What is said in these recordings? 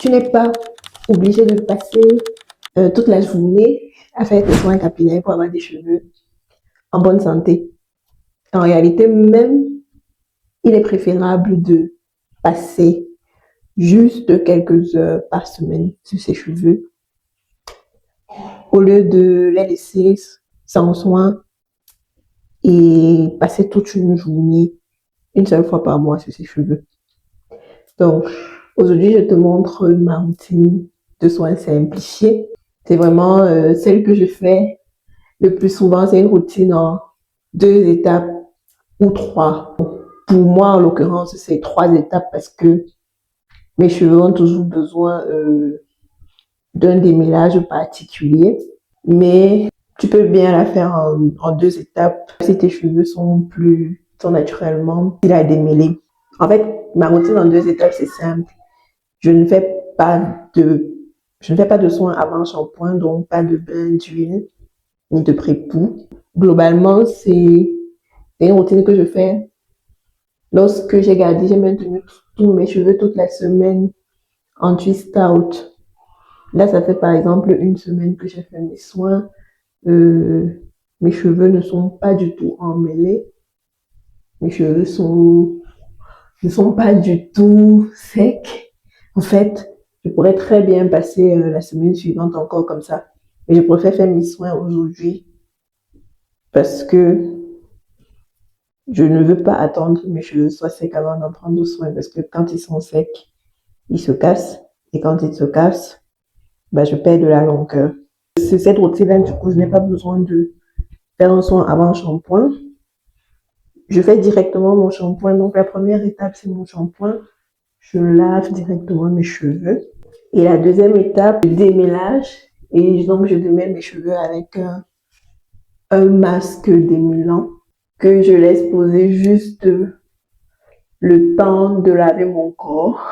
Tu n'es pas obligé de passer toute la journée à faire tes soins capillaires pour avoir des cheveux en bonne santé. En réalité, même, il est préférable de passer juste quelques heures par semaine sur ses cheveux au lieu de les laisser sans soin et passer toute une journée, une seule fois par mois sur ses cheveux. Donc, aujourd'hui, je te montre ma routine de soins simplifiés. C'est vraiment celle que je fais le plus souvent. C'est une routine en 2 étapes ou 3. Pour moi, en l'occurrence, c'est 3 étapes parce que mes cheveux ont toujours besoin d'un démêlage particulier. Mais tu peux bien la faire en 2 étapes si tes cheveux sont naturellement faciles à démêler. En fait, ma routine en 2 étapes, c'est simple. Je ne fais pas de soins avant shampoing, donc pas de bain d'huile ni de pré-poux. Globalement, c'est une routine que je fais lorsque j'ai maintenu tous mes cheveux toute la semaine en twist out. Là, ça fait par exemple une semaine que j'ai fait mes soins. Mes cheveux ne sont pas du tout emmêlés. Mes cheveux ne sont pas du tout secs. En fait, je pourrais très bien passer la semaine suivante encore comme ça. Mais je préfère faire mes soins aujourd'hui parce que je ne veux pas attendre que mes cheveux soient secs avant d'en prendre soin. Parce que quand ils sont secs, ils se cassent. Et quand ils se cassent, bah, je perds de la longueur. C'est cette routine-là, du coup, je n'ai pas besoin de faire un soin avant shampoing. Je fais directement mon shampoing. Donc, la première étape, c'est mon shampoing. Je lave directement mes cheveux. Et la deuxième étape, le démêlage. Et donc, je démêle mes cheveux avec un masque démêlant que je laisse poser juste le temps de laver mon corps.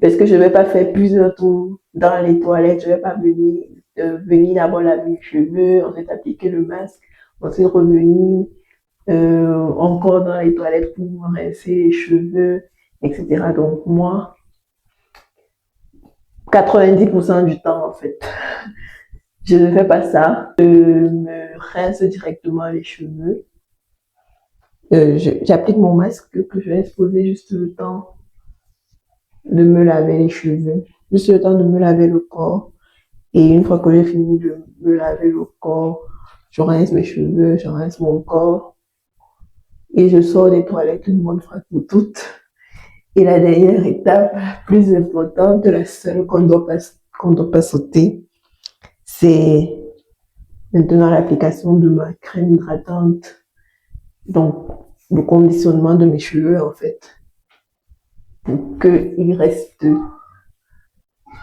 Parce que je ne vais pas faire plusieurs tours dans les toilettes. Je ne vais pas venir d'abord laver mes cheveux, ensuite appliquer le masque, ensuite revenir encore dans les toilettes pour rincer les cheveux, etc. Donc, moi, 90% du temps, en fait, je ne fais pas ça. Je me rince directement les cheveux. J'applique mon masque que je laisse poser juste le temps de me laver les cheveux, juste le temps de me laver le corps. Et une fois que j'ai fini de me laver le corps, je rince mes cheveux, je rince mon corps et je sors des toilettes une bonne fois pour toutes. Et la dernière étape, plus importante, la seule qu'on ne doit pas sauter, c'est maintenant l'application de ma crème hydratante. Donc, le conditionnement de mes cheveux, en fait, pour qu'ils restent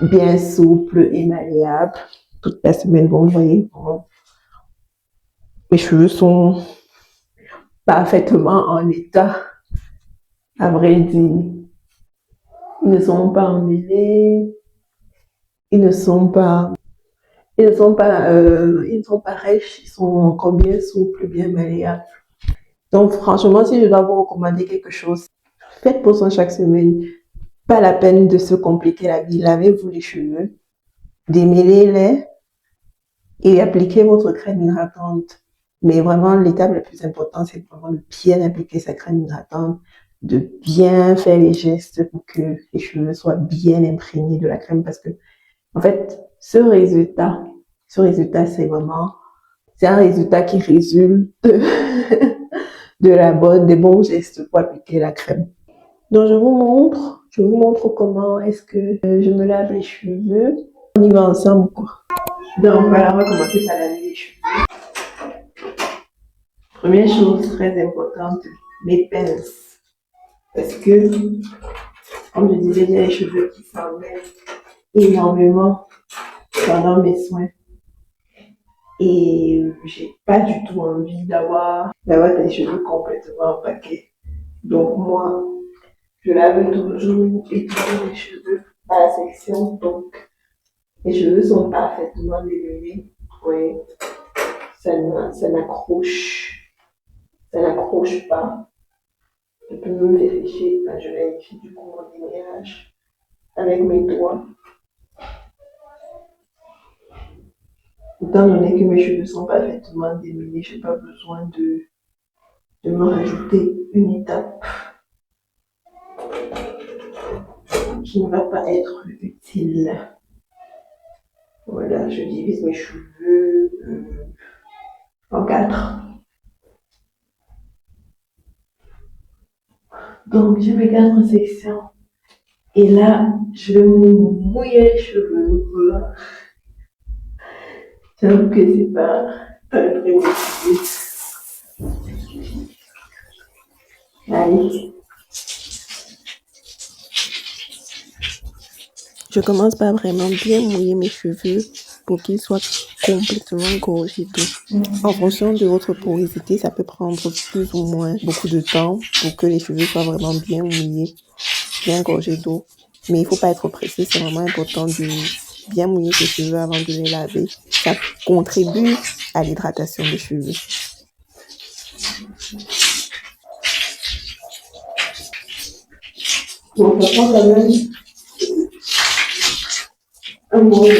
bien souples et malléables toute la semaine. Bon, vous voyez, mes cheveux sont parfaitement en état, à vrai dire. Ils ne sont pas emmêlés, ils ne sont pas rêches, ils sont encore bien souples, bien malléables. Donc, franchement, si je dois vous recommander quelque chose, faites pour ça chaque semaine. Pas la peine de se compliquer la vie. Lavez-vous les cheveux, démêlez-les et appliquez votre crème hydratante. Mais vraiment, l'étape la plus importante, c'est vraiment de bien appliquer sa crème hydratante, de bien faire les gestes pour que les cheveux soient bien imprégnés de la crème. Parce que, en fait, ce résultat, c'est un résultat qui résulte des bons gestes pour appliquer la crème. Donc, je vous montre comment est-ce que je me lave les cheveux. On y va ensemble, quoi. Donc, voilà, on va commencer par laver les cheveux. Première chose très importante, mes pinces. Parce que, comme je disais, j'ai les cheveux qui s'emmêlent énormément pendant mes soins. Et j'ai pas du tout envie d'avoir des cheveux complètement empaqués. Donc, moi, je lave toujours et toujours les cheveux à la section. Donc, les cheveux sont parfaitement démêlés. Oui, ça n'accroche pas. Je peux me vérifier, je vérifie du coup mon démêlage avec mes doigts. Étant donné que mes cheveux sont parfaitement démêlés, je n'ai pas besoin de me rajouter une étape qui ne va pas être utile. Voilà, je divise mes cheveux en 4. Donc, j'ai mes 4 sections. Et là, je vais me mouiller les cheveux. J'avoue que c'est pas très motivé. Allez. Je commence par vraiment bien mouiller mes cheveux pour qu'ils soient complètement gorgés d'eau. En fonction de votre porosité, ça peut prendre plus ou moins beaucoup de temps pour que les cheveux soient vraiment bien mouillés, bien gorgés d'eau. Mais il ne faut pas être pressé, c'est vraiment important de bien mouiller ses cheveux avant de les laver. Ça contribue à l'hydratation des cheveux. Donc, ça prend quand même un bon moment de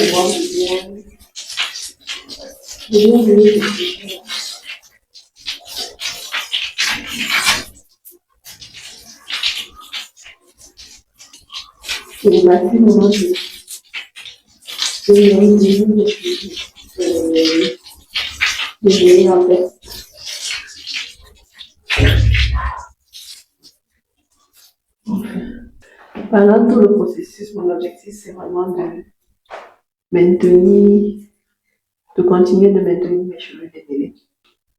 bien mouiller les cheveux. C'est le maximum de en fait. Pendant tout le processus, mon objectif, c'est vraiment de continuer de maintenir mes cheveux démêlés.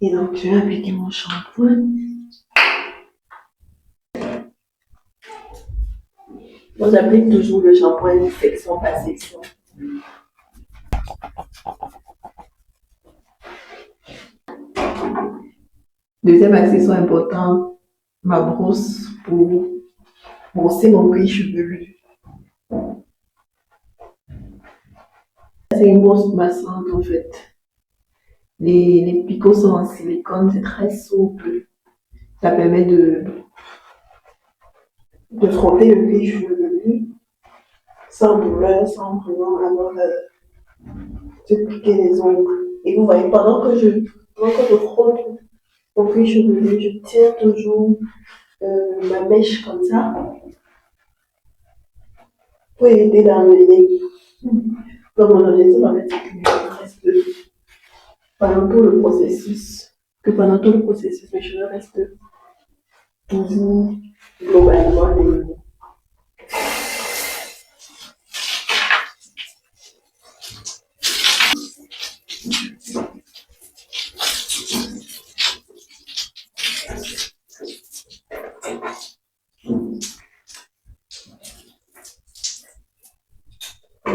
Et donc, je vais appliquer mon shampoing. Moi, j'applique toujours le shampoing section par section. Deuxième accessoire important, ma brosse pour brosser mon cuir chevelu. C'est une brosse massante en fait. Les picots sont en silicone, c'est très souple. Ça permet de frotter le cuir chevelu sans douleur, sans vraiment avoir de piquer les ongles. Et vous voyez, pendant que je frotte mon cuir chevelu, je tire toujours ma mèche comme ça pour éviter d'enlever. Donc mon objectif en fait, c'est que pendant tout le processus, mes cheveux restent toujours globalement démêlés.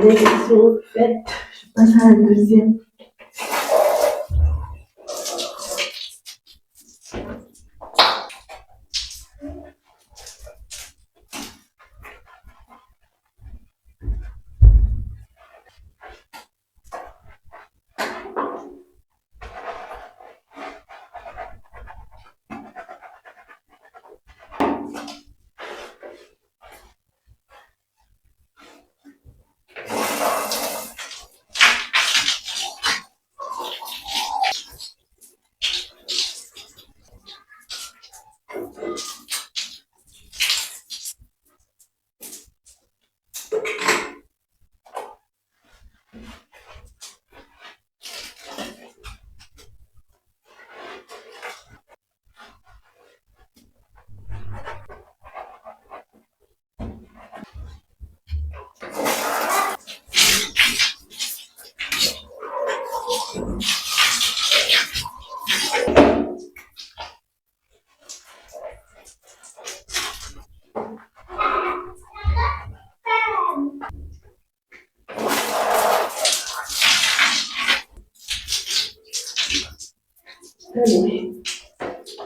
Les questions faites, je passe à la deuxième. Allez,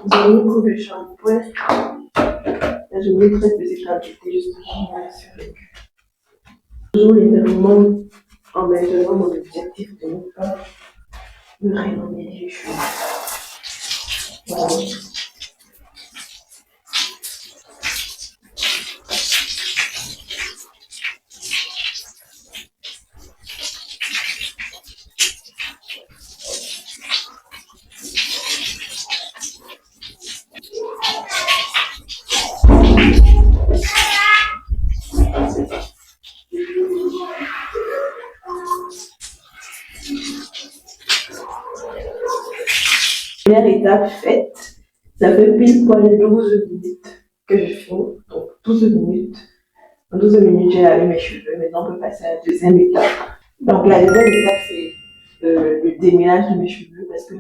dernier coup de shampoing. Je mets très petite quantité justement pour m'assurer que toujours légèrement en maintenant mon objectif de ne pas me rayonner les cheveux. Voilà. Première étape faite, ça fait pile poil 12 minutes que je finis. Donc 12 minutes. En 12 minutes, j'ai lavé mes cheveux. Maintenant, on peut passer à la deuxième étape. Donc la deuxième étape, c'est le démêlage de mes cheveux parce que,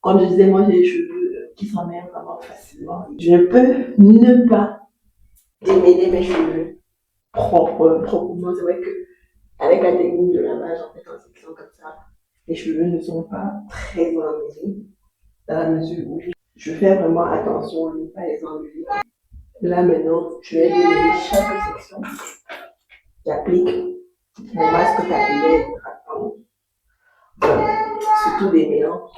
comme je disais, moi j'ai les cheveux qui s'emmêlent vraiment facilement. Je ne peux ne pas démêler mes cheveux proprement. C'est vrai que avec la technique de lavage, en fait, en section comme ça, les cheveux ne sont pas très emmêlés dans la mesure où je fais vraiment attention à ne pas les emmêler. Là maintenant, je vais démêler chaque section. J'applique mon masque capillaire hydratant, surtout des mélans.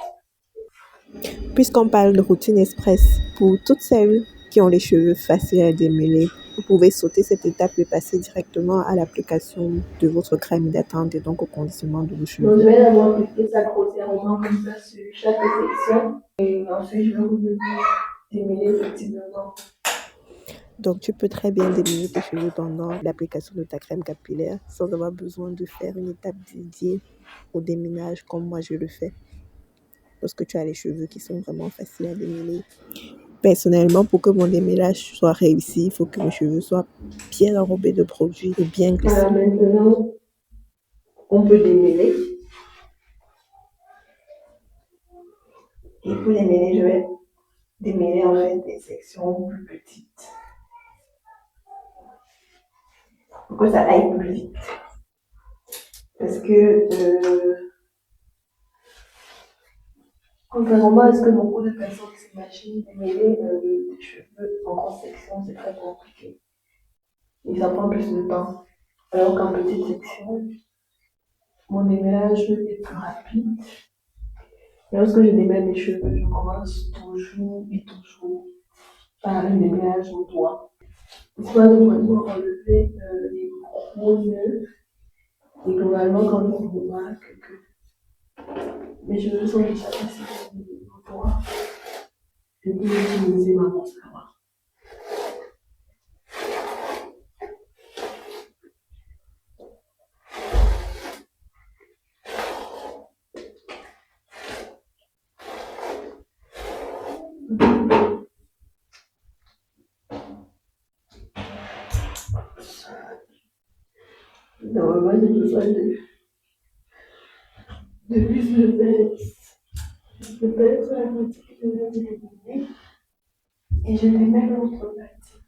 Puisqu'on parle de routine express, pour toutes celles qui ont les cheveux faciles à démêler, vous pouvez sauter cette étape et passer directement à l'application de votre crème hydratante et donc au conditionnement de vos cheveux. Donc, je vais d'abord appliquer ça grossièrement comme ça sur chaque section et ensuite je vais revenir démêler effectivement. Donc, tu peux très bien démêler tes cheveux pendant l'application de ta crème capillaire sans avoir besoin de faire une étape dédiée au démêlage comme moi je le fais. Lorsque tu as les cheveux qui sont vraiment faciles à démêler. Personnellement, pour que mon démêlage soit réussi, il faut que mes cheveux soient bien enrobés de produits et bien glissés. Alors maintenant, on peut démêler. Et pour démêler, je vais démêler en fait des sections plus petites. Pour que ça aille plus vite. Parce que, contrairement à ce que beaucoup de personnes s'imaginent, démêler des cheveux en grande section, c'est très compliqué. Et ça prend plus de temps. Alors qu'en petite section, mon démêlage est plus rapide. Et lorsque je démêle mes cheveux, je commence toujours et toujours par un démêlage au doigt. Histoire de vraiment enlever les gros nœuds. Et globalement, quand on remarque que mes cheveux sont déjà assez au doigt, je peux utiliser ma mascara. Normalement, j'ai besoin de plus de pince. Je pince sur la partie que je viens de démêler et je démêle l'autre partie.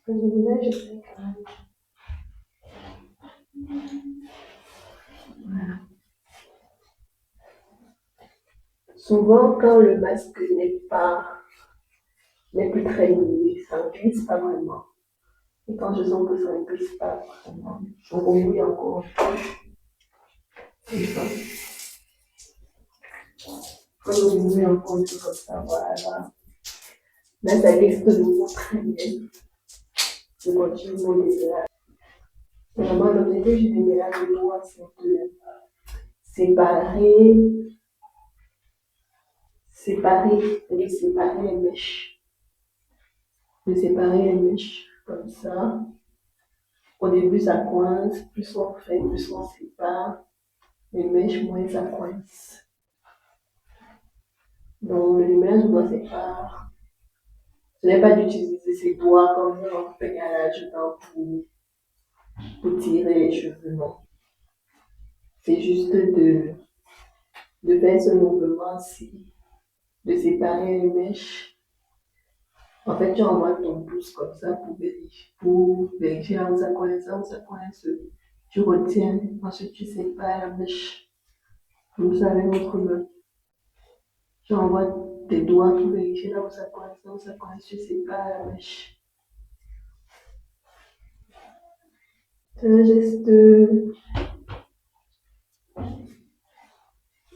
Quand je démêle, je fais quand même. Voilà. Souvent, quand le masque n'est plus très mouillé, ça ne glisse pas vraiment. Et quand je sens que ça ne glisse pas vraiment, je remouille encore un peu. Comme ça. Quand je remouille encore un peu comme ça, voilà. Là, ça glisse de nouveau très bien. Je continue mon démêlage. Vraiment, l'objectif du démêlage de doigts, c'est de séparer les mèches. De séparer les mèches comme ça. Au début, ça coince. Plus on fait, plus on sépare les mèches, moins ça coince. Donc, le démêlage de doigts, c'est pas. Ce n'est pas d'utiliser ses doigts comme un pégalage pour tirer les cheveux, non. C'est juste de faire ce mouvement-ci, de séparer les mèches. En fait, tu envoies ton pouce comme ça pour vérifier là où ça coince. Tu retiens, ensuite tu sépares la mèche. Comme ça avec l'autre main. Tu envoies tes doigts pour vérifier là où ça coince, tu sépares la mèche. C'est un geste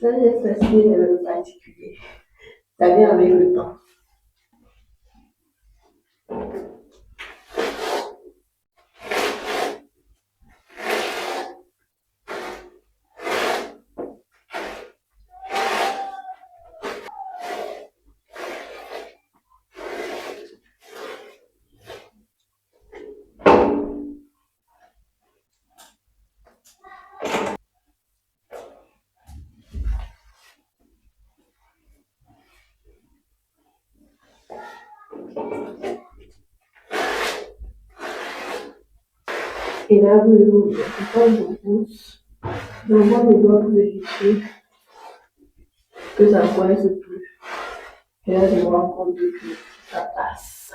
assez particulier. Ça vient avec le temps. Et là, quand je repousse, j'envoie mes doigts pour vérifier que ça ne coince plus. Et là, je me rends compte que ça passe.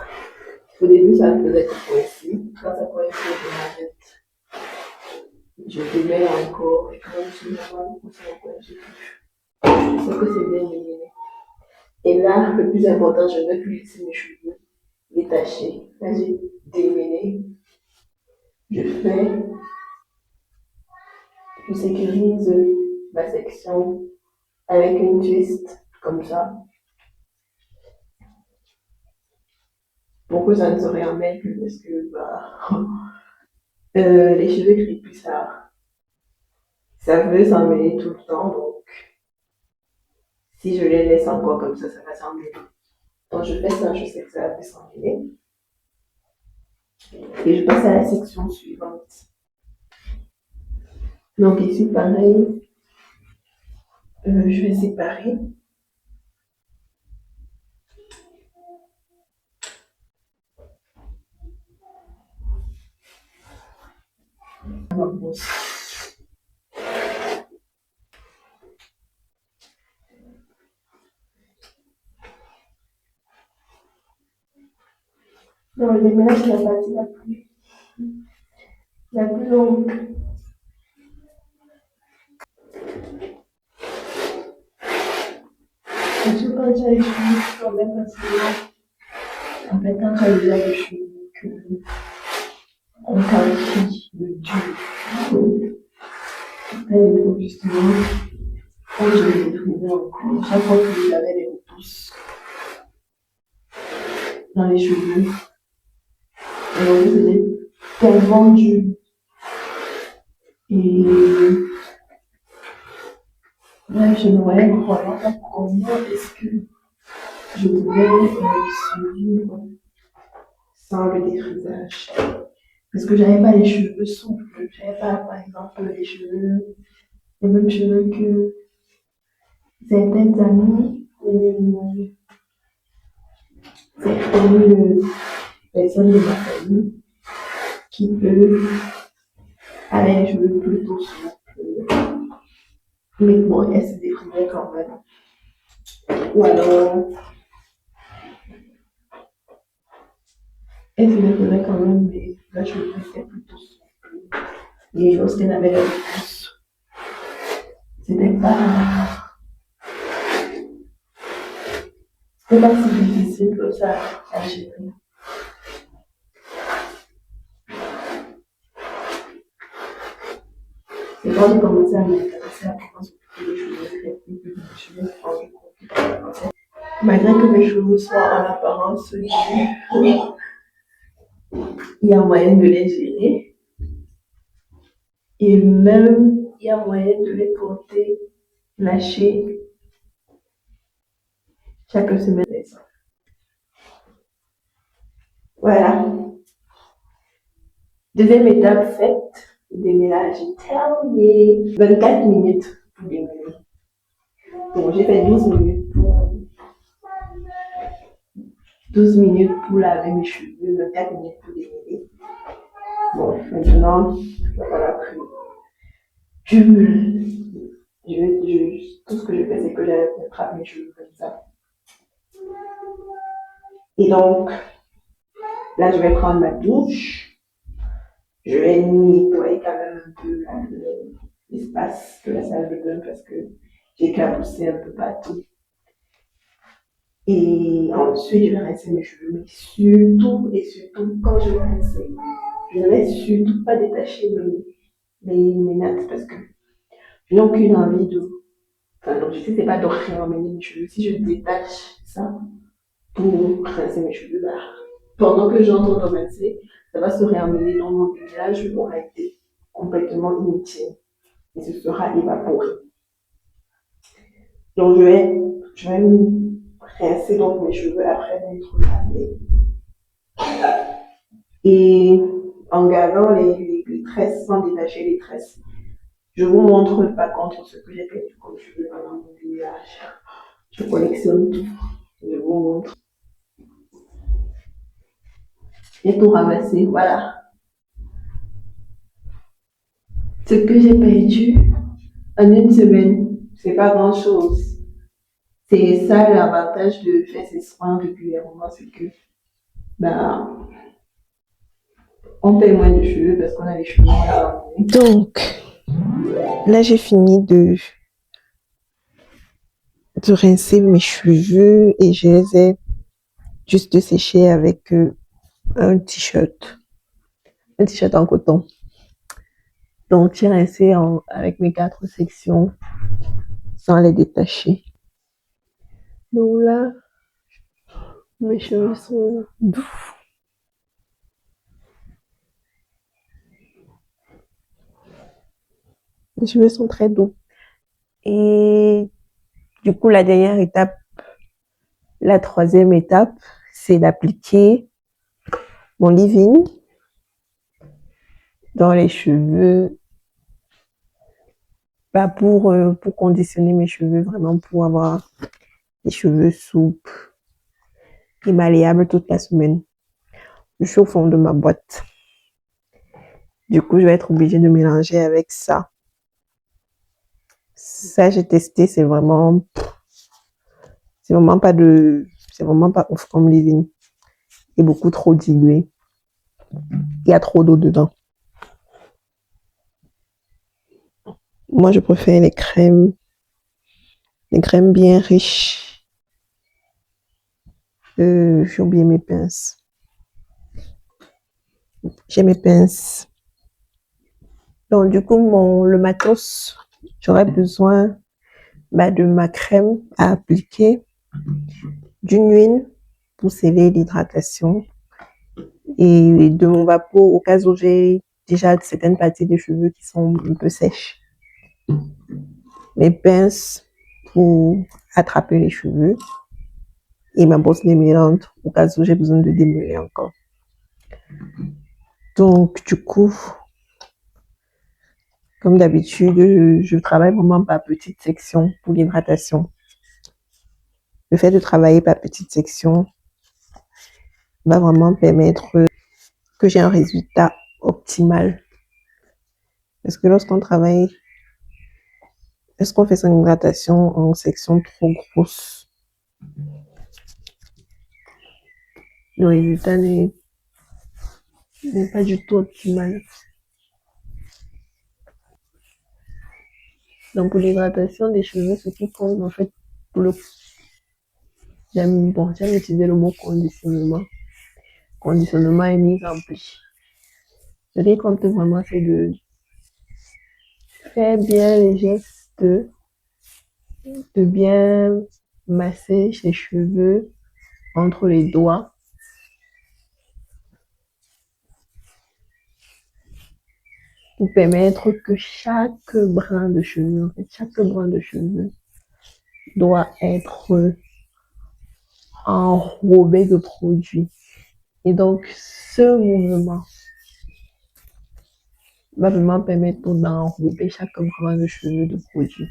Au début, ça me faisait que coincer. Quand ça coince, je m'arrête. Je démêle encore. Quand je suis normal, ça coince plus. Je sais que c'est bien démêlé. Et là, le plus important, je ne vais plus laisser mes cheveux détachés. Là, j'ai démêlé. Je sécurise ma section avec une twist comme ça. Pour que ça ne se réemmêle plus parce que les cheveux crépus, ça veut s'emmêler tout le temps. Donc, si je les laisse encore comme ça va s'emmêler. Donc, je fais ça, je sais que ça va s'emmêler. Et je passe à la section suivante. Donc, ici, pareil, je vais séparer. Non, le déménage, c'est la partie la plus longue. Surtout quand tu as les cheveux quand même facilement. En fait, quand tu as déjà les cheveux on qualifie le dur. Après, il faut justement, quand je les ai trouvés encore, chaque fois que j'avais les repousses dans les cheveux, et donc c'était tellement dur. Et là, je me voyais croyant comment est-ce que je pouvais survivre sans le défrisage. Parce que j'avais pas les cheveux souples, j'avais pas, par exemple, les mêmes cheveux que certaines amies, certaines personnes de ma famille qui, eux, avaient les cheveux plutôt souples. Mais bon, elles se défrisaient quand même. Ou alors, elles se défrisaient quand même, mais leurs cheveux étaient plutôt souples. Et lorsqu'elles avaient la repousse, c'était pas si difficile que ça à gérer. Et quand j'ai commencé à m'intéresser à comment s'occuper des cheveux crépus, que je me suis rendu compte que malgré que mes cheveux soient en apparence durs, il y a moyen de les gérer. Et même, il y a moyen de les porter, lâcher chaque semaine. Voilà. Deuxième étape faite, le démêlage est terminé. 24 minutes pour démêler. Bon, j'ai fait 12 minutes pour laver mes cheveux, 24 minutes pour démêler. Bon, maintenant, voilà que tout ce que je fais, c'est que j'attrape mes cheveux comme ça. Et donc, là, je vais prendre ma douche. Je vais nettoyer quand même un peu l'espace de la salle de bain parce que j'ai éclaboussé un peu partout. Et ensuite, je vais rincer mes cheveux. Mais surtout, et surtout, quand je vais rincer, je ne vais surtout pas détacher mes nattes parce que je n'ai aucune envie de. Enfin, donc, je sais, c'est pas de réemmener mes cheveux. Si je détache ça pour rincer mes cheveux, pendant que j'entends dans rincer, ça va se réemmener dans mon visage, aura été complètement inutile et ce sera évaporé. Donc, je vais rincer donc mes cheveux après m'être lavé. Et en gardant les tresses, sans détacher les tresses. Je vous montre par contre ce que j'ai fait comme cheveux dans mon visage. Je collectionne tout. Je vous montre. J'ai tout ramassé, voilà. Ce que j'ai perdu en une semaine, c'est pas grand-chose. C'est ça l'avantage de faire ces soins régulièrement, c'est que bah, on paie moins de cheveux parce qu'on a les cheveux à l'année. Donc, là, j'ai fini de rincer mes cheveux et je les ai juste séchés avec un t-shirt en coton. Donc, j'ai rincé avec mes 4 sections sans les détacher. Donc là, mes cheveux sont doux. Mes cheveux sont très doux. Et du coup, la dernière étape, la troisième étape, c'est d'appliquer mon leave-in dans les cheveux, pas pour conditionner mes cheveux, vraiment pour avoir des cheveux souples et malléables toute la semaine. Je suis au fond de ma boîte. Du coup, je vais être obligée de mélanger avec ça. Ça, j'ai testé, c'est vraiment pas ouf comme leave-in. Il est beaucoup trop dilué. Il y a trop d'eau dedans. Moi, je préfère les crèmes bien riches. J'ai oublié mes pinces. J'ai mes pinces. Donc, du coup, le matos, j'aurais besoin de ma crème à appliquer, d'une huile pour sceller l'hydratation et de mon vapeau au cas où j'ai déjà certaines parties des cheveux qui sont un peu sèches. Mes pinces pour attraper les cheveux et ma brosse démêlante au cas où j'ai besoin de démêler encore. Donc, du coup, comme d'habitude, je travaille vraiment par petites sections pour l'hydratation. Le fait de travailler par petites sections va vraiment permettre que j'ai un résultat optimal. Parce que lorsqu'on fait son hydratation en section trop grosse, le résultat n'est pas du tout optimal. Donc, pour l'hydratation des cheveux, ce qui compte, en fait, j'aime utiliser le mot conditionnement. Conditionnement est mise en pli. Ce qui compte vraiment, c'est de faire bien les gestes, de bien masser ses cheveux entre les doigts. Pour permettre que chaque brin de cheveux doit être enrobé de produits. Et donc, ce mouvement va vraiment permettre d'enrober chaque brin de cheveux de produits.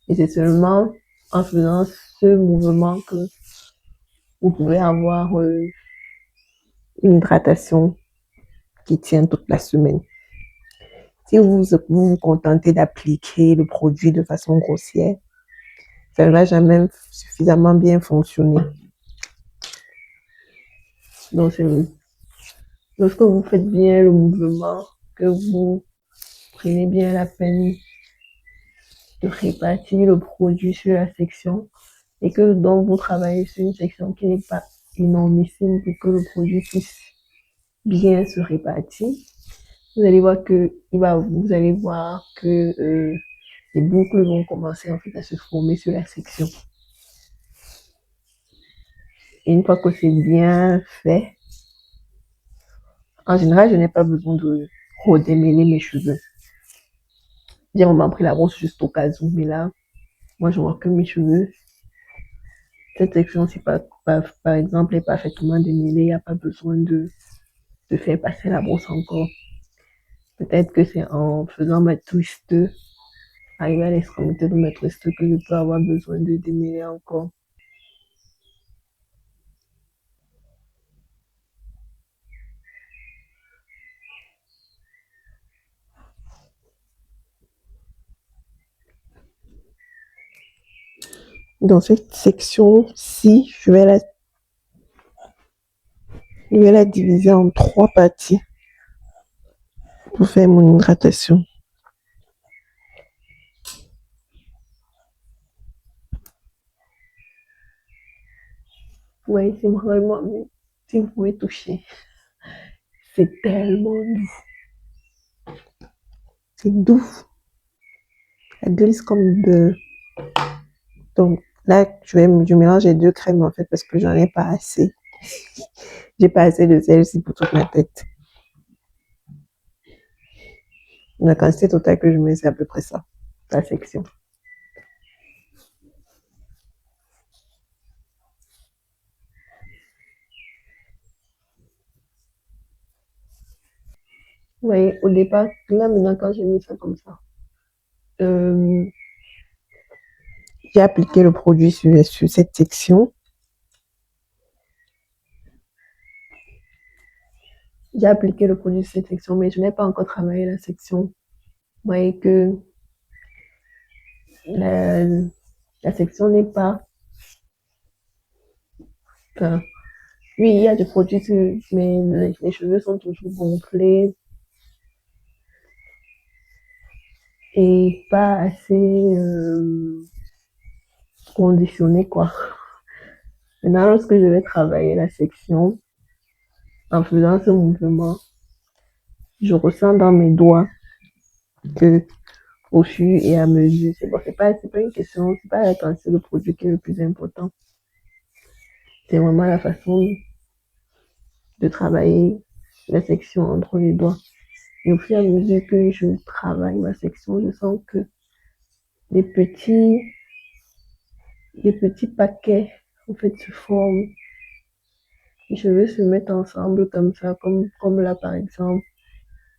Et c'est seulement en faisant ce mouvement que vous pouvez avoir une hydratation qui tient toute la semaine. Si vous contentez d'appliquer le produit de façon grossière, ça ne va jamais suffisamment bien fonctionner. Donc, lorsque vous faites bien le mouvement, que vous prenez bien la peine de répartir le produit sur la section et que donc vous travaillez sur une section qui n'est pas énormissime pour que le produit puisse bien se répartir, vous allez voir que les boucles vont commencer en fait à se former sur la section. Et une fois que c'est bien fait, en général, je n'ai pas besoin de redémêler mes cheveux. J'ai vraiment pris la brosse juste au cas où, mais là, moi, je vois que mes cheveux, cette section, si par exemple, est parfaitement démêlée, il n'y a pas besoin de faire passer la brosse encore. Peut-être que c'est en faisant ma twist, arriver à l'extrémité de ma twist, que je peux avoir besoin de démêler encore. Dans cette section-ci, je vais la diviser en 3 parties pour faire mon hydratation. Oui, c'est vraiment, si vous pouvez toucher, c'est tellement doux. C'est doux. Elle glisse comme de... Donc là, je mélange les 2 crèmes en fait parce que j'en ai pas assez. J'ai pas assez de celle-ci pour toute ma tête. La quantité totale que je mets, c'est à peu près ça, la section. Oui, au départ, là maintenant quand j'ai mis ça comme ça, j'ai appliqué le produit sur cette section. J'ai appliqué le produit sur cette section, mais je n'ai pas encore travaillé la section. Vous voyez que la section n'est pas... Enfin, oui, il y a du produit, mais les cheveux sont toujours gonflés et pas assez conditionnés, quoi. Maintenant, lorsque je vais travailler la section, en faisant ce mouvement, je ressens dans mes doigts que au fur et à mesure, c'est bon, c'est pas une question, c'est pas la quantité de produit qui est le plus important. C'est vraiment la façon de travailler la section entre les doigts. Et au fur et à mesure que je travaille ma section, je sens que les petits paquets, en fait, se forment. Les cheveux se mettent ensemble comme ça, comme là, par exemple.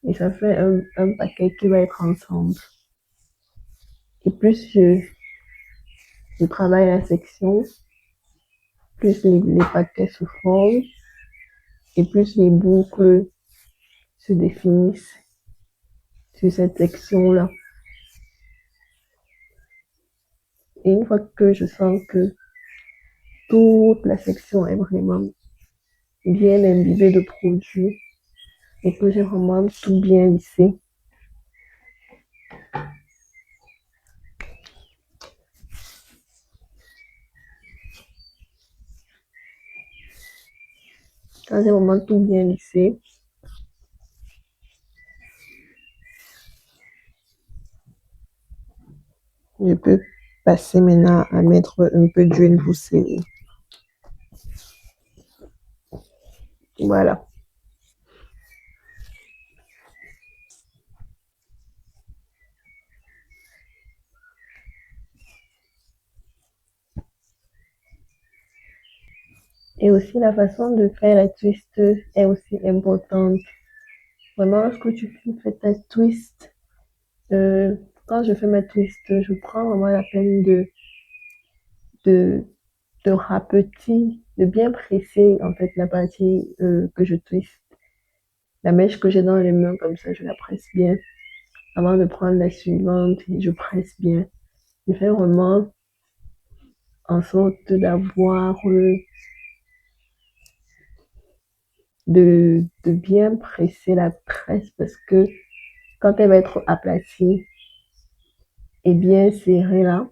Et ça fait un paquet qui va être ensemble. Et plus je travaille la section, plus les paquets se forment et plus les boucles se définissent sur cette section-là. Et une fois que je sens que toute la section est vraiment bien imbibée de produits et que j'ai vraiment tout bien lissé, quand j'ai vraiment tout bien lissé, je peux passer maintenant à mettre un peu d'huile poussée. Voilà. Et aussi la façon de faire la twist est aussi importante. Vraiment, lorsque tu fais ta twist, quand je fais ma twist, je prends vraiment la peine de, de rapetir, de bien presser en fait la partie que je twist. La mèche que j'ai dans les mains, comme ça, je la presse bien. Avant de prendre la suivante, je presse bien. Je fais vraiment en sorte d'avoir de bien presser la tresse parce que quand elle va être aplatie et bien serrée là,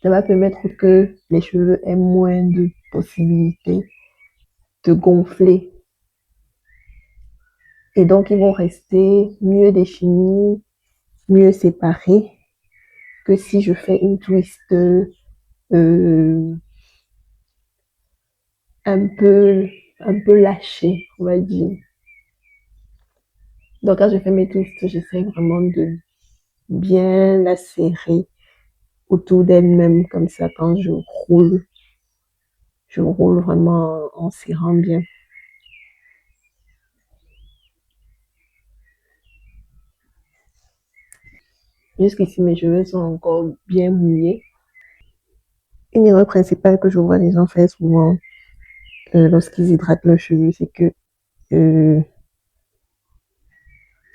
ça va permettre que les cheveux aient moins de possibilités de gonfler. Et donc, ils vont rester mieux définis, mieux séparés que si je fais une twist un peu lâchée, on va dire. Donc, quand je fais mes twists, j'essaie vraiment de bien la serrer autour d'elle-même, comme ça, quand je roule vraiment en serrant bien. Jusqu'ici, mes cheveux sont encore bien mouillés. Une erreur principale que je vois les gens faire souvent lorsqu'ils hydratent leurs cheveux, c'est que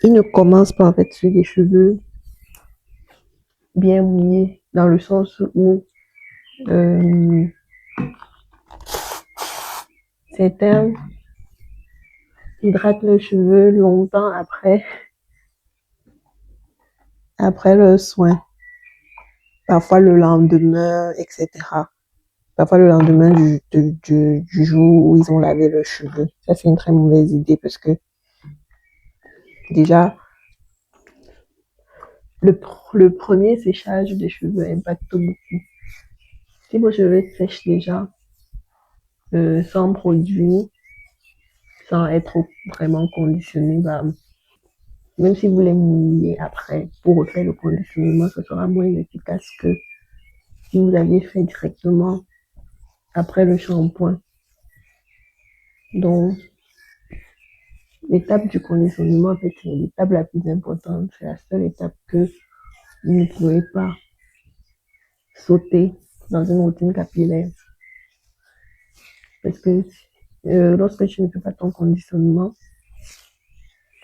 ils ne commencent pas en fait sur des cheveux bien mouillés, dans le sens où Certains hydratent le cheveu longtemps après le soin. Parfois le lendemain, etc. Parfois le lendemain du jour où ils ont lavé leurs cheveux. Ça, c'est une très mauvaise idée parce que déjà, le premier séchage des cheveux impacte beaucoup. Si vos cheveux sèchent déjà sans produit, sans être vraiment conditionnés, bah, même si vous les mouillez après pour refaire le conditionnement, ce sera moins efficace que si vous aviez fait directement après le shampoing. Donc, l'étape du conditionnement, en fait, c'est l'étape la plus importante. C'est la seule étape que vous ne pouvez pas sauter dans une routine capillaire. Parce que lorsque tu ne fais pas ton conditionnement,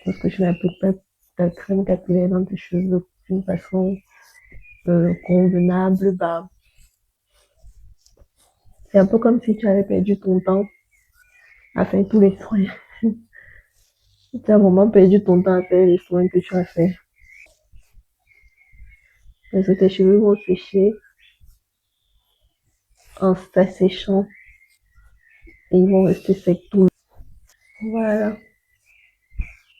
lorsque tu n'appliques pas ta crème capillaire dans tes cheveux d'une façon convenable, bah, c'est un peu comme si tu avais perdu ton temps à faire tous les soins. Tu as vraiment perdu ton temps à faire les soins que tu as fait. Parce que tes cheveux vont sécher en s'asséchant et ils vont rester secs tout le temps. Voilà.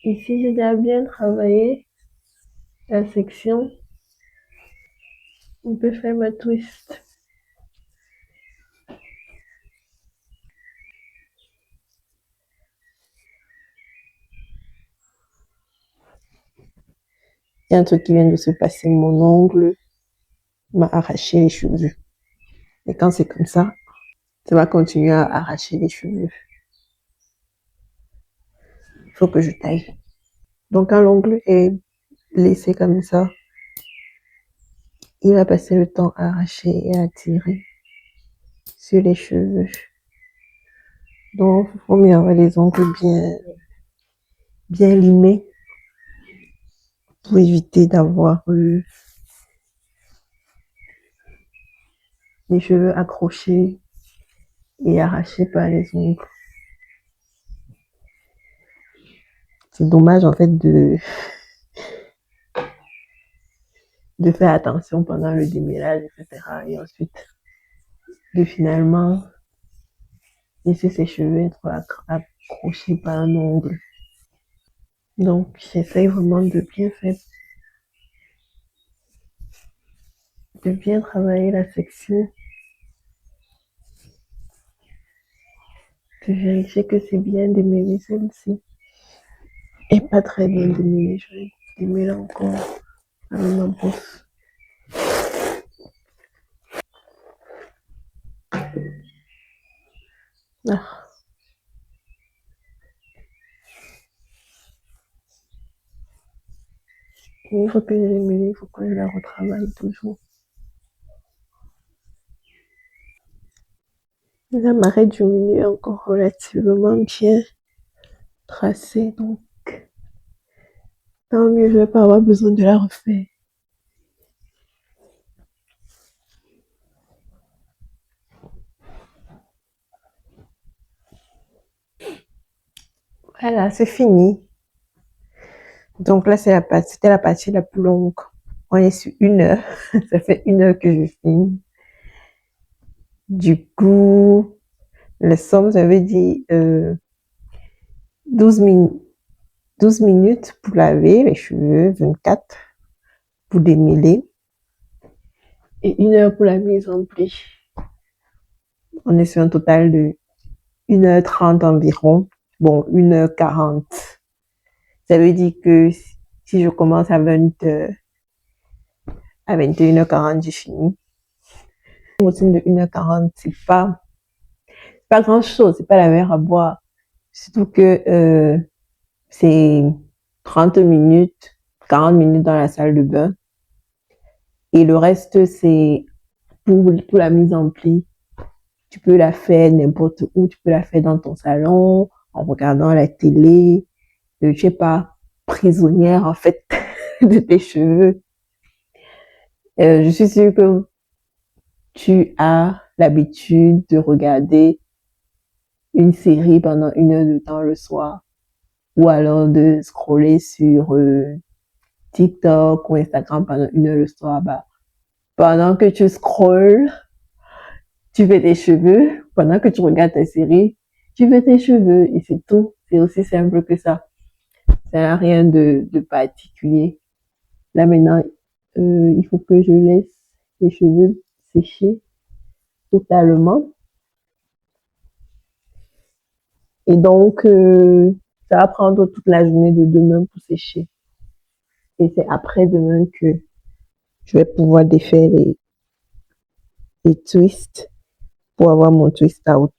Ici, j'ai déjà bien travaillé la section. On peut faire ma twist. Il y a un truc qui vient de se passer. Mon ongle m'a arraché les cheveux. Et quand c'est comme ça va continuer à arracher les cheveux. Il faut que je taille. Donc, quand l'ongle est laissé comme ça, il va passer le temps à arracher et à tirer sur les cheveux. Donc, il faut mieux avoir les ongles bien limés pour éviter d'avoir les cheveux accrochés et arrachés par les ongles. C'est dommage en fait de faire attention pendant le démêlage, etc. Et ensuite de finalement laisser ses cheveux être accrochés par un ongle. Donc j'essaye vraiment de bien travailler la section, de vérifier que c'est bien démêlé celle-ci et pas très bien démêlé. Je vais démêler encore avec ma brosse. Ah. Une fois que j'ai démêlé, il faut que je la retravaille toujours. La marée du milieu est encore relativement bien tracée, donc tant mieux, je vais pas avoir besoin de la refaire. Voilà, c'est fini. Donc là, c'était la partie la plus longue. On est sur 1 heure. Ça fait 1 heure que je filme. Du coup, la somme, j'avais dit 12 minutes pour laver les cheveux, 24 pour démêler et 1 heure pour la mise en pli. On est sur un total de 1h30 environ. Bon, 1h40. Ça veut dire que si je commence à 21h40, j'ai fini. Une routine de 1h40, c'est pas grand chose, c'est pas la mer à boire. Surtout que c'est 30 minutes, 40 minutes dans la salle de bain. Et le reste, c'est pour la mise en pli. Tu peux la faire n'importe où, tu peux la faire dans ton salon, en regardant la télé. Tu n'es pas prisonnière, en fait, de tes cheveux. Je suis sûre que tu as l'habitude de regarder une série pendant 1 heure de temps le soir, ou alors de scroller sur TikTok ou Instagram pendant 1 heure le soir, bah, pendant que tu scrolles, tu fais tes cheveux. Pendant que tu regardes ta série, tu fais tes cheveux et c'est tout. C'est aussi simple que ça. Ça n'a rien de particulier. Là maintenant, il faut que je laisse les cheveux sécher totalement. Et donc, ça va prendre toute la journée de demain pour sécher. Et c'est après-demain que je vais pouvoir défaire les twists pour avoir mon twist out.